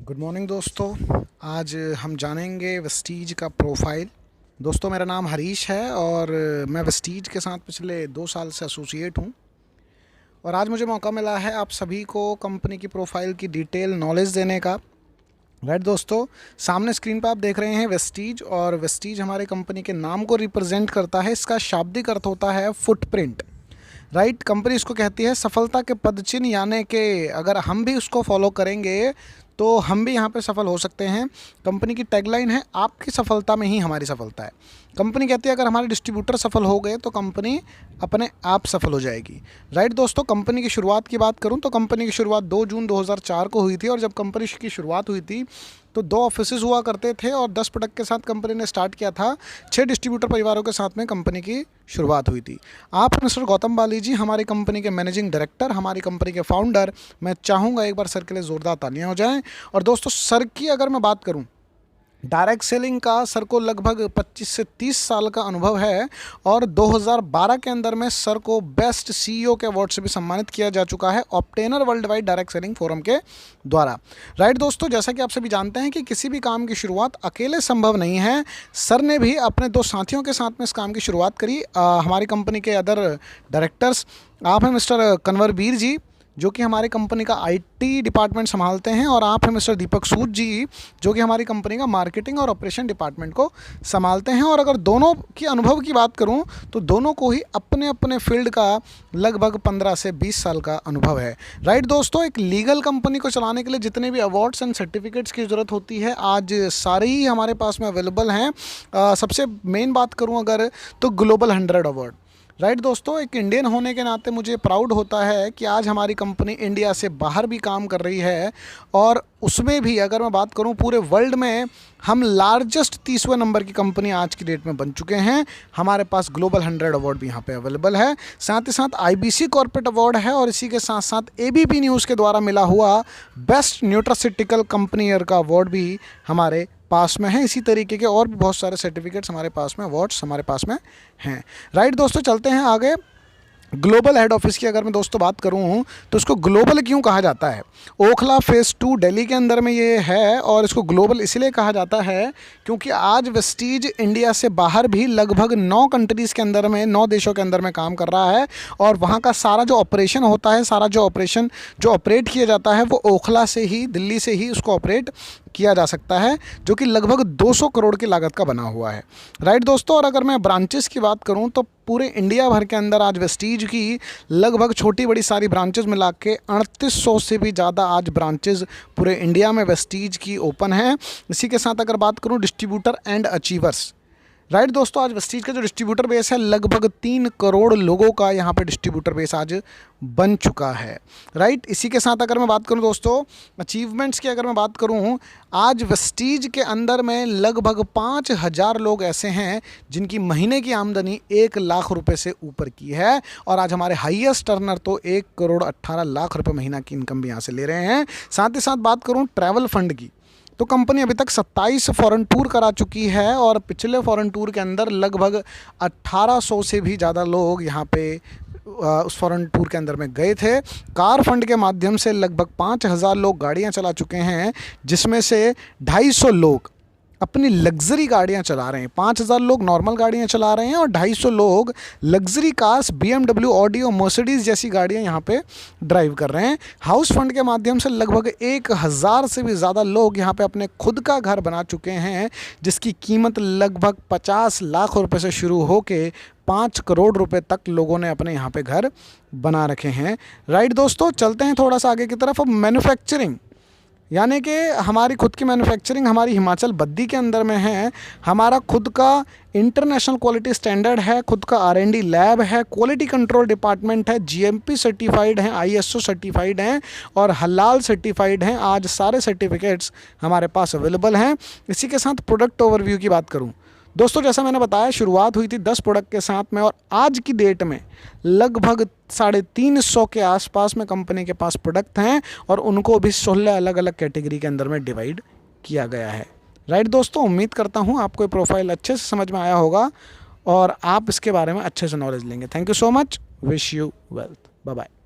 Good morning दोस्तों। आज हम जानेंगे वेस्टीज का प्रोफाइल। दोस्तों मेरा नाम हरीश है और मैं वेस्टीज के साथ पिछले 2 साल से एसोसिएट हूँ और आज मुझे मौका मिला है आप सभी को कंपनी की प्रोफाइल की डिटेल नॉलेज देने का। राइट दोस्तों, सामने स्क्रीन पर आप देख रहे हैं वेस्टीज, और वेस्टीज हमारे कंपनी के नाम को रिप्रेजेंट करता है। इसका शाब्दिक अर्थ होता है फुटप्रिंट। राइट, कंपनी इसको कहती है सफलता के पदचिन्ह, यानी कि अगर हम भी उसको फॉलो करेंगे तो हम भी यहाँ पे सफल हो सकते हैं। कंपनी की टैगलाइन है आपकी सफलता में ही हमारी सफलता है। कंपनी कहती है अगर हमारे डिस्ट्रीब्यूटर सफल हो गए तो कंपनी अपने आप सफल हो जाएगी। राइट दोस्तों, कंपनी की शुरुआत की बात करूँ तो कंपनी की शुरुआत 2 जून 2004 को हुई थी, और जब कंपनी की शुरुआत हुई थी तो 2 ऑफिसेज हुआ करते थे और 10 प्रोडक्ट के साथ कंपनी ने स्टार्ट किया था। 6 डिस्ट्रीब्यूटर परिवारों के साथ में कंपनी की शुरुआत हुई थी। आप मिस्टर गौतम बाली जी हमारी कंपनी के मैनेजिंग डायरेक्टर, हमारी कंपनी के फाउंडर। मैं चाहूँगा एक बार सर के लिए ज़ोरदार तालियां हो जाएं। और दोस्तों सर की अगर मैं बात करूँ, डायरेक्ट सेलिंग का सर को लगभग 25 से 30 साल का अनुभव है और 2012 के अंदर में सर को बेस्ट सीईओ के अवार्ड से भी सम्मानित किया जा चुका है ऑब्टेनर world wide direct selling forum के द्वारा। राइट दोस्तों, जैसा कि आप सभी जानते हैं कि किसी भी काम की शुरुआत अकेले संभव नहीं है। सर ने भी अपने 2 साथियों के साथ में इस काम की शुरुआत करी। हमारी कंपनी के अदर डायरेक्टर्स आप हैं मिस्टर कन्वरवीर जी, जो कि हमारी कंपनी का आईटी डिपार्टमेंट संभालते हैं, और आप हैं मिस्टर दीपक सूद जी, जो कि हमारी कंपनी का मार्केटिंग और ऑपरेशन डिपार्टमेंट को संभालते हैं। और अगर दोनों की अनुभव की बात करूं तो दोनों को ही अपने अपने फील्ड का लगभग 15 से 20 साल का अनुभव है। राइट दोस्तों, एक लीगल कंपनी को चलाने के लिए जितने भी अवार्ड्स एंड सर्टिफिकेट्स की ज़रूरत होती है आज सारे ही हमारे पास में अवेलेबल हैं। सबसे मेन बात करूँ अगर तो ग्लोबल 100 अवार्ड। राइट दोस्तों, एक इंडियन होने के नाते मुझे प्राउड होता है कि आज हमारी कंपनी इंडिया से बाहर भी काम कर रही है, और उसमें भी अगर मैं बात करूं पूरे वर्ल्ड में हम लार्जेस्ट 30वें नंबर की कंपनी आज की डेट में बन चुके हैं। हमारे पास ग्लोबल 100 अवार्ड भी यहाँ पे अवेलेबल है, साथ ही साथ आईबीसी कॉर्पोरेट अवार्ड है, और इसी के साथ साथ एबीपी न्यूज़ के द्वारा मिला हुआ बेस्ट न्यूट्रासिटिकल कंपनी ईयर का अवार्ड भी हमारे पास में है। इसी तरीके के और भी बहुत सारे सर्टिफिकेट्स हमारे पास में, अवार्ड्स हमारे पास में हैं। राइट दोस्तों, चलते हैं आगे। ग्लोबल हेड ऑफिस की अगर मैं दोस्तों बात करूं तो इसको ग्लोबल क्यों कहा जाता है? ओखला फेज़ 2 दिल्ली के अंदर में ये है, और इसको ग्लोबल इसलिए कहा जाता है क्योंकि आज वेस्टीज इंडिया से बाहर भी लगभग 9 कंट्रीज़ के अंदर में, 9 देशों के अंदर में काम कर रहा है, और वहाँ का सारा जो ऑपरेशन होता है, सारा जो ऑपरेशन जो ऑपरेट किया जाता है वो ओखला से ही, दिल्ली से ही उसको ऑपरेट किया जा सकता है, जो कि लगभग 200 करोड़ की लागत का बना हुआ है। राइट दोस्तों, और अगर मैं ब्रांचेस की बात करूं तो पूरे इंडिया भर के अंदर आज वेस्टीज की लगभग छोटी बड़ी सारी ब्रांचेस मिला के 3800 से भी ज़्यादा आज ब्रांचेस पूरे इंडिया में वेस्टीज की ओपन हैं। इसी के साथ अगर बात करूं डिस्ट्रीब्यूटर एंड अचीवर्स, राइट दोस्तों, आज वेस्टीज का जो डिस्ट्रीब्यूटर बेस है लगभग 3 करोड़ लोगों का यहाँ पे डिस्ट्रीब्यूटर बेस आज बन चुका है। राइट, इसी के साथ अगर मैं बात करूँ दोस्तों अचीवमेंट्स की, अगर मैं बात करूँ आज वेस्टीज के अंदर में लगभग 5000 लोग ऐसे हैं जिनकी महीने की आमदनी 1 लाख रुपए से ऊपर की है, और आज हमारे हाईएस्ट टर्नर तो 1 करोड़ 18 लाख रुपए महीना की इनकम भी यहाँ से ले रहे हैं। साथ ही साथ बात करूँ ट्रैवल फंड की, तो कंपनी अभी तक 27 फॉरेन टूर करा चुकी है, और पिछले फॉरेन टूर के अंदर लगभग 1800 से भी ज़्यादा लोग यहाँ पे उस फॉरेन टूर के अंदर में गए थे। कार फंड के माध्यम से लगभग 5000 लोग गाड़ियाँ चला चुके हैं, जिसमें से 250 लोग अपनी लग्जरी गाड़ियां चला रहे हैं। 5000 लोग नॉर्मल गाड़ियां चला रहे हैं और 250 लोग लग्जरी कार्स, BMW, ऑडी और मर्सिडीज़ जैसी गाड़ियां यहां पे ड्राइव कर रहे हैं। हाउस फंड के माध्यम से लगभग 1000 से भी ज़्यादा लोग यहां पे अपने खुद का घर बना चुके हैं, जिसकी कीमत लगभग 50 लाख रुपए से शुरू होके 5 करोड़ रुपए तक लोगों ने अपने यहाँ पे घर बना रखे हैं। राइट दोस्तों, चलते हैं थोड़ा सा आगे की तरफ। अब मैन्युफैक्चरिंग, यानी कि हमारी खुद की मैन्युफैक्चरिंग हमारी हिमाचल बद्दी के अंदर में है। हमारा खुद का इंटरनेशनल क्वालिटी स्टैंडर्ड है, खुद का R&D लैब है, क्वालिटी कंट्रोल डिपार्टमेंट है, GMP सर्टिफाइड हैं, ISO सर्टिफाइड हैं और हलाल सर्टिफाइड हैं। आज सारे सर्टिफिकेट्स हमारे पास अवेलेबल हैं। इसी के साथ प्रोडक्ट ओवरव्यू की बात करूँ दोस्तों, जैसा मैंने बताया शुरुआत हुई थी 10 प्रोडक्ट के साथ में, और आज की डेट में लगभग 350 के आसपास में कंपनी के पास प्रोडक्ट हैं, और उनको भी 16 अलग अलग कैटेगरी के अंदर में डिवाइड किया गया है। राइट दोस्तों, उम्मीद करता हूँ आपको ये प्रोफाइल अच्छे से समझ में आया होगा और आप इसके बारे में अच्छे से नॉलेज लेंगे। Thank you so much, wish you wealth, bye bye.